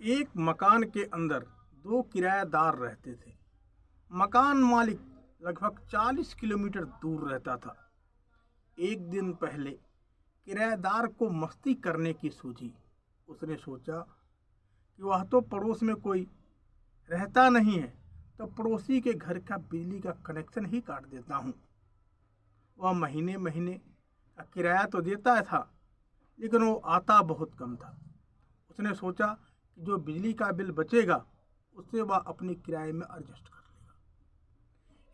एक मकान के अंदर दो किराएदार रहते थे। मकान मालिक लगभग 40 किलोमीटर दूर रहता था। एक दिन पहले किराएदार को मस्ती करने की सूझी। उसने सोचा कि वह तो पड़ोस में कोई रहता नहीं है, तो पड़ोसी के घर का बिजली का कनेक्शन ही काट देता हूँ। वह महीने महीने का किराया तो देता था, लेकिन वो आता बहुत कम था। उसने सोचा कि जो बिजली का बिल बचेगा उससे वह अपने किराए में एडजस्ट कर लेगा।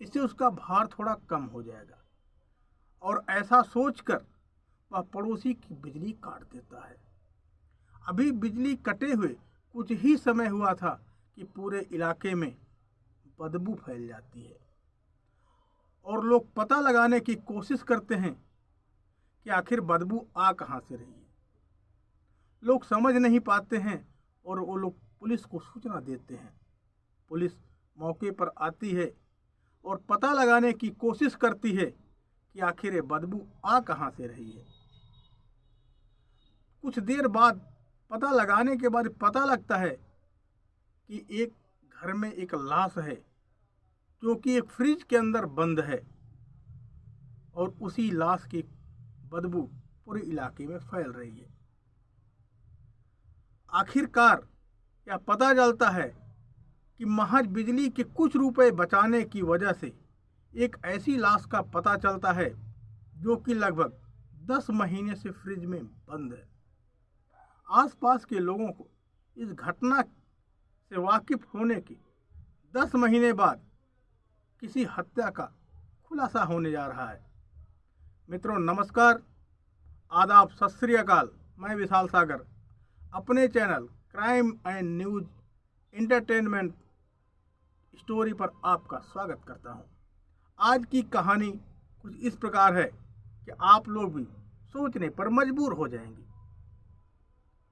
इससे उसका भार थोड़ा कम हो जाएगा। और ऐसा सोचकर वह पड़ोसी की बिजली काट देता है। अभी बिजली कटे हुए कुछ ही समय हुआ था कि पूरे इलाके में बदबू फैल जाती है और लोग पता लगाने की कोशिश करते हैं कि आखिर बदबू आ कहाँ से रही है। लोग समझ नहीं पाते हैं और वो लोग पुलिस को सूचना देते हैं। पुलिस मौके पर आती है और पता लगाने की कोशिश करती है कि आखिर ये बदबू आ कहाँ से रही है। कुछ देर बाद पता लगाने के बाद पता लगता है कि एक घर में एक लाश है जो कि एक फ्रिज के अंदर बंद है और उसी लाश की बदबू पूरे इलाके में फैल रही है। आखिरकार यह पता चलता है कि महज बिजली के कुछ रुपए बचाने की वजह से एक ऐसी लाश का पता चलता है जो कि लगभग 10 महीने से फ्रिज में बंद है। आसपास के लोगों को इस घटना से वाकिफ होने के 10 महीने बाद किसी हत्या का खुलासा होने जा रहा है। मित्रों नमस्कार, आदाब, सत श्री अकाल। मैं विशाल सागर अपने channel crime and news entertainment story पर आपका स्वागत करता हूं। आज की कहानी कुछ इस प्रकार है कि आप लोग भी सोचने पर मजबूर हो जाएंगे।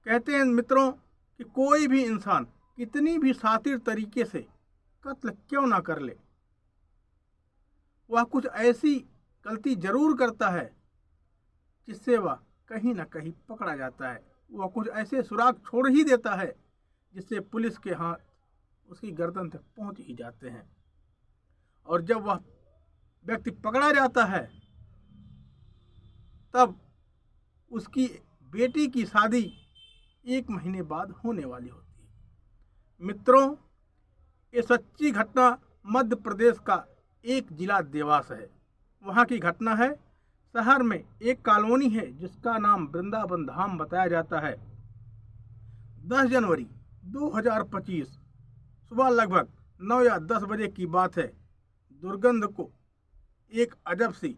कहते हैं मित्रों कि कोई भी इंसान कितनी भी शातिर तरीके से कत्ल क्यों ना कर ले, वह कुछ ऐसी गलती जरूर करता है जिससे वह कहीं ना कहीं पकड़ा जाता है। वह कुछ ऐसे सुराग छोड़ ही देता है जिससे पुलिस के हाथ उसकी गर्दन तक पहुंच ही जाते हैं। और जब वह व्यक्ति पकड़ा जाता है तब उसकी बेटी की शादी 1 महीने बाद होने वाली होती है। मित्रों, ये सच्ची घटना मध्य प्रदेश का एक जिला देवास है। वहाँ की घटना है। शहर में एक कॉलोनी है जिसका नाम वृंदावन धाम बताया जाता है। 10 जनवरी 2025 सुबह लगभग 9 या 10 बजे की बात है। दुर्गंध को एक अजब सी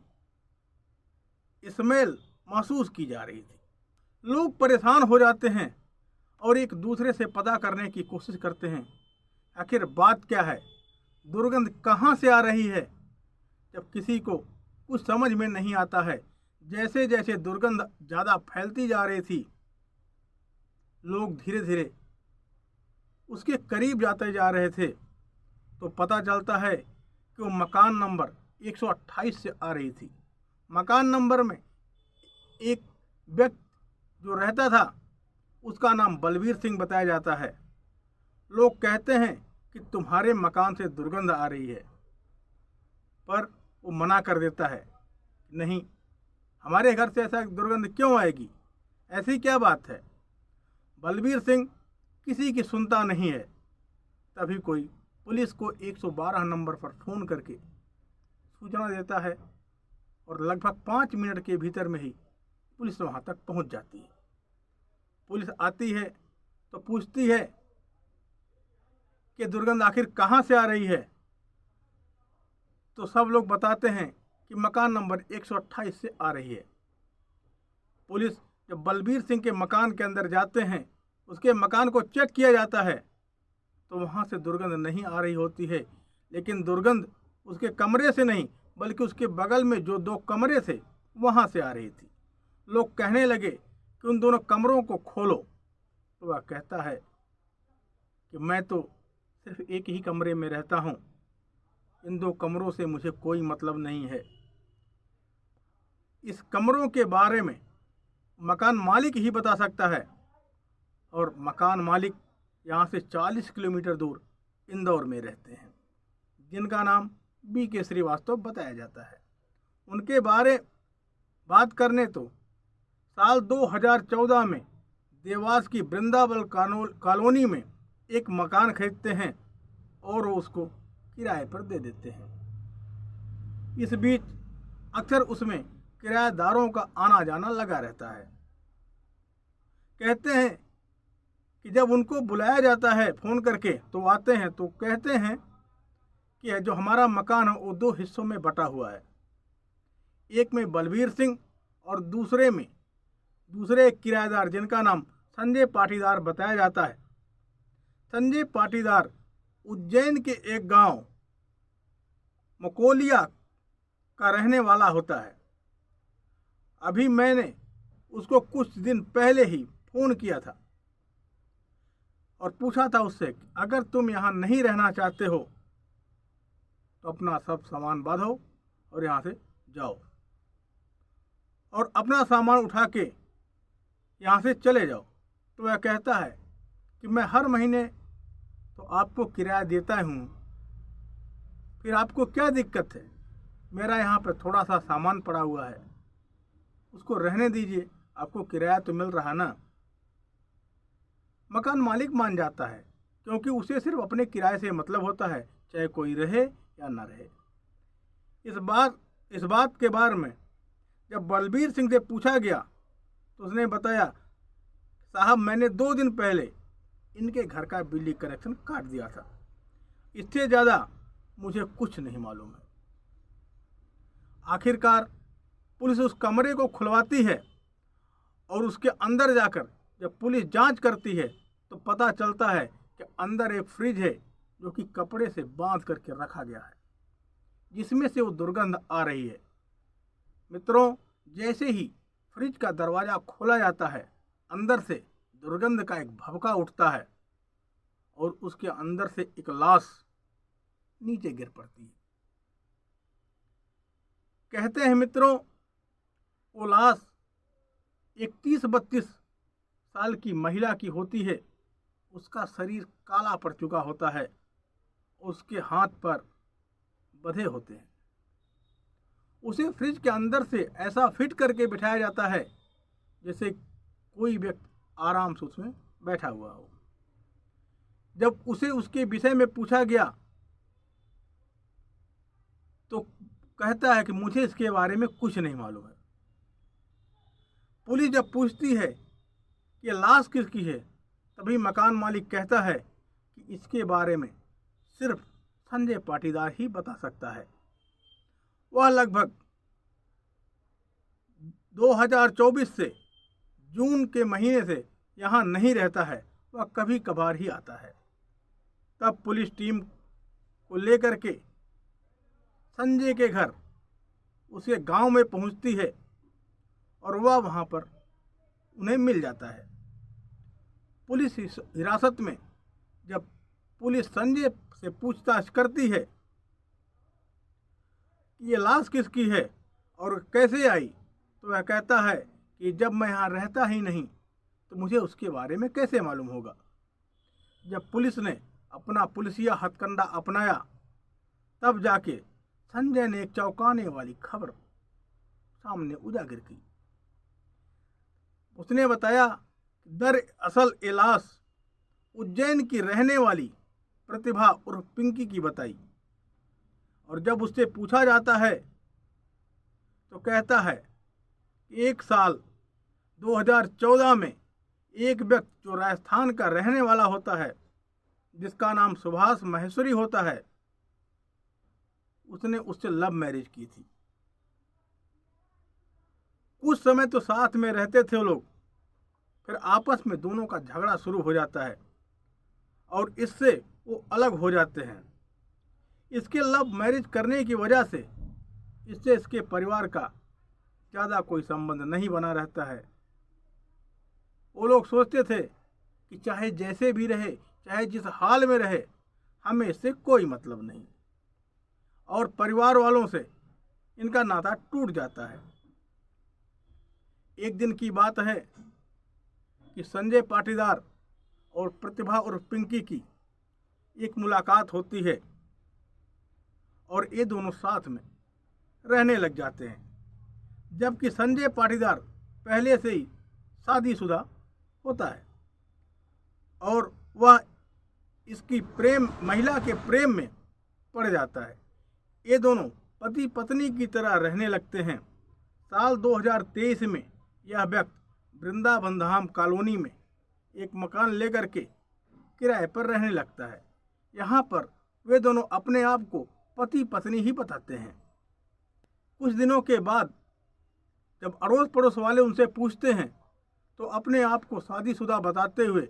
स्मेल महसूस की जा रही थी। लोग परेशान हो जाते हैं और एक दूसरे से पता करने की कोशिश करते हैं आखिर बात क्या है, दुर्गंध कहाँ से आ रही है। जब किसी को कुछ समझ में नहीं आता है, जैसे जैसे दुर्गंध ज़्यादा फैलती जा रही थी, लोग धीरे धीरे उसके करीब जाते जा रहे थे, तो पता चलता है कि वो मकान नंबर 128 से आ रही थी। मकान नंबर में एक व्यक्ति जो रहता था उसका नाम बलबीर सिंह बताया जाता है। लोग कहते हैं कि तुम्हारे मकान से दुर्गंध आ रही है, पर वो मना कर देता है, नहीं, हमारे घर से ऐसा दुर्गंध क्यों आएगी, ऐसी क्या बात है। बलबीर सिंह किसी की सुनता नहीं है। तभी कोई पुलिस को 112 नंबर पर फ़ोन करके सूचना देता है और लगभग 5 मिनट के भीतर में ही पुलिस वहाँ तक पहुँच जाती है। पुलिस आती है तो पूछती है कि दुर्गंध आखिर कहाँ से आ रही है, तो सब लोग बताते हैं कि मकान नंबर 128 से आ रही है। पुलिस जब बलबीर सिंह के मकान के अंदर जाते हैं, उसके मकान को चेक किया जाता है, तो वहाँ से दुर्गंध नहीं आ रही होती है। लेकिन दुर्गंध उसके कमरे से नहीं बल्कि उसके बगल में जो 2 कमरे थे वहाँ से आ रही थी। लोग कहने लगे कि उन दोनों कमरों को खोलो, तो वह कहता है कि मैं तो सिर्फ एक ही कमरे में रहता हूँ, इन 2 कमरों से मुझे कोई मतलब नहीं है। इस कमरों के बारे में मकान मालिक ही बता सकता है। और मकान मालिक यहाँ से 40 किलोमीटर दूर इंदौर में रहते हैं, जिनका नाम BK श्रीवास्तव बताया जाता है। उनके बारे बात करने तो साल 2014 में देवास की वृंदावन कॉलोनी में एक मकान खरीदते हैं और वो उसको किराए पर दे देते हैं। इस बीच अक्सर उसमें किराएदारों का आना जाना लगा रहता है। कहते हैं कि जब उनको बुलाया जाता है फ़ोन करके तो आते हैं, तो कहते हैं कि जो हमारा मकान है वो 2 हिस्सों में बटा हुआ है। एक में बलबीर सिंह और दूसरे एक किराएदार जिनका नाम संजय पाटीदार बताया जाता है। संजय पाटीदार उज्जैन के एक गांव मकोलिया का रहने वाला होता है। अभी मैंने उसको कुछ दिन पहले ही फ़ोन किया था और पूछा था उससे, अगर तुम यहाँ नहीं रहना चाहते हो तो अपना सब सामान बांधो और यहाँ से जाओ और अपना सामान उठा के यहाँ से चले जाओ। तो वह कहता है कि मैं हर महीने तो आपको किराया देता हूँ, फिर आपको क्या दिक्कत है? मेरा यहाँ पर थोड़ा सा सामान पड़ा हुआ है, उसको रहने दीजिए, आपको किराया तो मिल रहा ना। मकान मालिक मान जाता है, क्योंकि उसे सिर्फ अपने किराए से मतलब होता है, चाहे कोई रहे या ना रहे। इस बात के बारे में जब बलबीर सिंह से पूछा गया तो उसने बताया, साहब मैंने 2 दिन पहले इनके घर का बिजली कनेक्शन काट दिया था, इससे ज़्यादा मुझे कुछ नहीं मालूम है। आखिरकार पुलिस उस कमरे को खुलवाती है और उसके अंदर जाकर जब पुलिस जांच करती है तो पता चलता है कि अंदर एक फ्रिज है जो कि कपड़े से बांध करके रखा गया है, जिसमें से वो दुर्गंध आ रही है। मित्रों, जैसे ही फ्रिज का दरवाज़ा खोला जाता है, अंदर से दुर्गंध का एक भभका उठता है और उसके अंदर से एक लाश नीचे गिर पड़ती है। कहते हैं मित्रों, वो लाश एक 30-32 साल की महिला की होती है। उसका शरीर काला पड़ चुका होता है, उसके हाथ पर बंधे होते हैं। उसे फ्रिज के अंदर से ऐसा फिट करके बिठाया जाता है जैसे कोई व्यक्ति आराम से उसमें बैठा हुआ हो। जब उसे उसके विषय में पूछा गया तो कहता है कि मुझे इसके बारे में कुछ नहीं मालूम है। पुलिस जब पूछती है कि लाश किसकी है, तभी मकान मालिक कहता है कि इसके बारे में सिर्फ संजय पाटीदार ही बता सकता है। वह लगभग 2024 से जून के महीने से यहाँ नहीं रहता है, वह कभी कभार ही आता है। तब पुलिस टीम को लेकर के संजय के घर उसके गांव में पहुंचती है और वह वहां पर उन्हें मिल जाता है। पुलिस हिरासत में जब पुलिस संजय से पूछताछ करती है कि ये लाश किसकी है और कैसे आई, तो वह कहता है कि जब मैं यहाँ रहता ही नहीं तो मुझे उसके बारे में कैसे मालूम होगा। जब पुलिस ने अपना पुलिसिया हथकंडा अपनाया तब जाके संजय ने एक चौंकाने वाली खबर सामने उजागर की। उसने बताया कि दरअसल ये लाश उज्जैन की रहने वाली प्रतिभा उर्फ पिंकी की बताई, और जब उससे पूछा जाता है तो कहता है एक साल 2014 में एक व्यक्ति जो राजस्थान का रहने वाला होता है, जिसका नाम सुभाष महेश्वरी होता है, उसने उससे लव मैरिज की थी। कुछ समय तो साथ में रहते थे लोग, फिर आपस में दोनों का झगड़ा शुरू हो जाता है और इससे वो अलग हो जाते हैं। इसके लव मैरिज करने की वजह से इससे इसके परिवार का ज़्यादा कोई संबंध नहीं बना रहता है। वो लोग सोचते थे कि चाहे जैसे भी रहे, चाहे जिस हाल में रहे, हमें इससे कोई मतलब नहीं, और परिवार वालों से इनका नाता टूट जाता है। एक दिन की बात है कि संजय पाटीदार और प्रतिभा और पिंकी की एक मुलाकात होती है और ये दोनों साथ में रहने लग जाते हैं, जबकि संजय पाटीदार पहले से ही शादीशुदा होता है और वह इसकी महिला के प्रेम में पड़ जाता है। ये दोनों पति पत्नी की तरह रहने लगते हैं। साल 2023 में यह व्यक्ति वृंदावन धाम कॉलोनी में एक मकान लेकर के किराए पर रहने लगता है। यहाँ पर वे दोनों अपने आप को पति पत्नी ही बताते हैं। कुछ दिनों के बाद जब अड़ोस पड़ोस वाले उनसे पूछते हैं तो अपने आप को शादीशुदा बताते हुए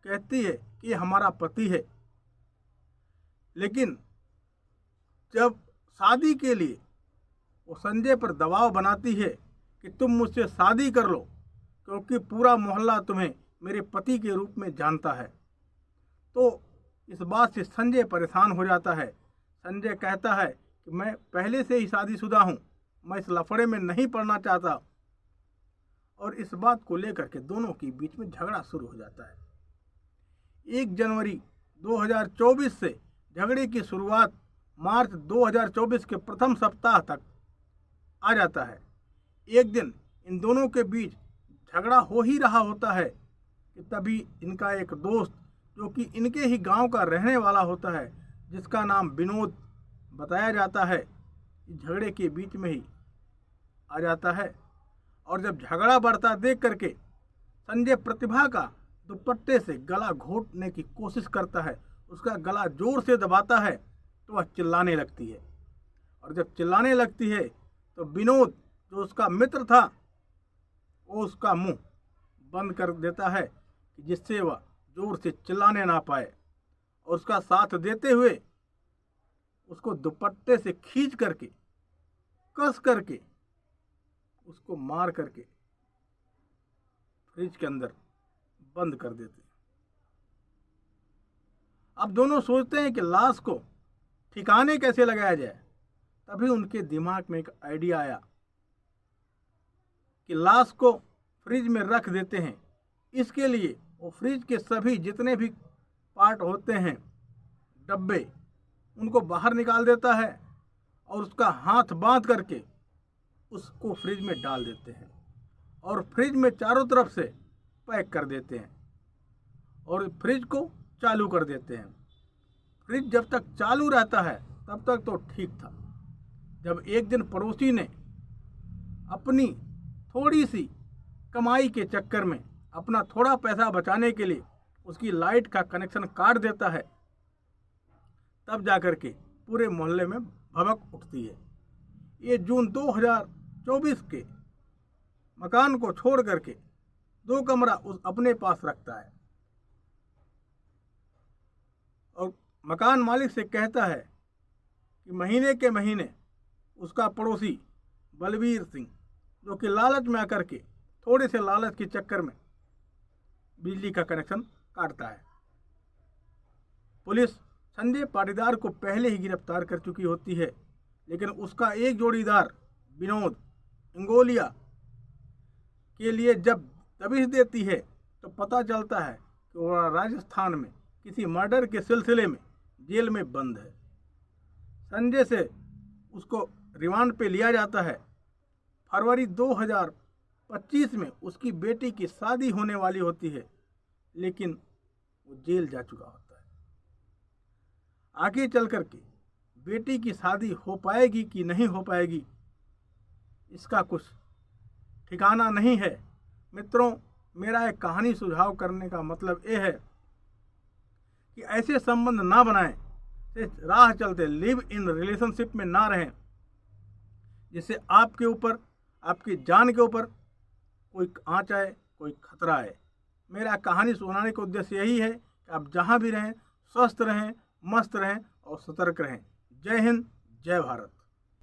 कहती है कि हमारा पति है। लेकिन जब शादी के लिए वो संजय पर दबाव बनाती है कि तुम मुझसे शादी कर लो क्योंकि पूरा मोहल्ला तुम्हें मेरे पति के रूप में जानता है, तो इस बात से संजय परेशान हो जाता है। संजय कहता है कि मैं पहले से ही शादीशुदा हूँ, मैं इस लफड़े में नहीं पड़ना चाहता, और इस बात को लेकर के दोनों के बीच में झगड़ा शुरू हो जाता है। 1 जनवरी 2024 से झगड़े की शुरुआत मार्च 2024 के प्रथम सप्ताह तक आ जाता है। एक दिन इन दोनों के बीच झगड़ा हो ही रहा होता है कि तभी इनका एक दोस्त जो कि इनके ही गांव का रहने वाला होता है, जिसका नाम विनोद बताया जाता है, झगड़े के बीच में ही आ जाता है। और जब झगड़ा बढ़ता देख करके संजय प्रतिभा का दुपट्टे से गला घोटने की कोशिश करता है, उसका गला जोर से दबाता है तो वह चिल्लाने लगती है। और जब चिल्लाने लगती है तो विनोद जो उसका मित्र था वो उसका मुंह बंद कर देता है जिससे वह जोर से चिल्लाने ना पाए, और उसका साथ देते हुए उसको दुपट्टे से खींच करके कस करके उसको मार करके फ्रिज के अंदर बंद कर देते हैं। अब दोनों सोचते हैं कि लाश को ठिकाने कैसे लगाया जाए। तभी उनके दिमाग में एक आइडिया आया कि लाश को फ्रिज में रख देते हैं। इसके लिए वो फ्रिज के सभी जितने भी पार्ट होते हैं, डब्बे, उनको बाहर निकाल देता है और उसका हाथ बांध करके उसको फ्रिज में डाल देते हैं और फ्रिज में चारों तरफ से पैक कर देते हैं और फ्रिज को चालू कर देते हैं। फ्रिज जब तक चालू रहता है तब तक तो ठीक था। जब एक दिन पड़ोसी ने अपनी थोड़ी सी कमाई के चक्कर में अपना थोड़ा पैसा बचाने के लिए उसकी लाइट का कनेक्शन काट देता है, तब जाकर के पूरे मोहल्ले में भभक उठती है। ये जून 2024 के मकान को छोड़ करके 2 कमरा उस अपने पास रखता है और मकान मालिक से कहता है कि महीने के महीने उसका पड़ोसी बलबीर सिंह जो कि लालच में आकर के थोड़े से लालच के चक्कर में बिजली का कनेक्शन काटता है। पुलिस संजय पाटीदार को पहले ही गिरफ्तार कर चुकी होती है, लेकिन उसका एक जोड़ीदार विनोद इंगोलिया के लिए जब दबिश देती है तो पता चलता है कि वह राजस्थान में किसी मर्डर के सिलसिले में जेल में बंद है। संजय से उसको रिमांड पे लिया जाता है। फरवरी 2025 में उसकी बेटी की शादी होने वाली होती है, लेकिन वो जेल जा चुका होता है। आगे चल कर के बेटी की शादी हो पाएगी कि नहीं हो पाएगी, इसका कुछ ठिकाना नहीं है। मित्रों, मेरा एक कहानी सुझाव करने का मतलब ये है कि ऐसे संबंध ना बनाएं, राह चलते लिव इन रिलेशनशिप में ना रहें जिससे आपके ऊपर, आपकी जान के ऊपर कोई आँच आए, कोई खतरा है। मेरा कहानी सुनाने का उद्देश्य यही है कि आप जहाँ भी रहें स्वस्थ रहें, मस्त रहें और सतर्क रहें। जय हिंद, जय भारत।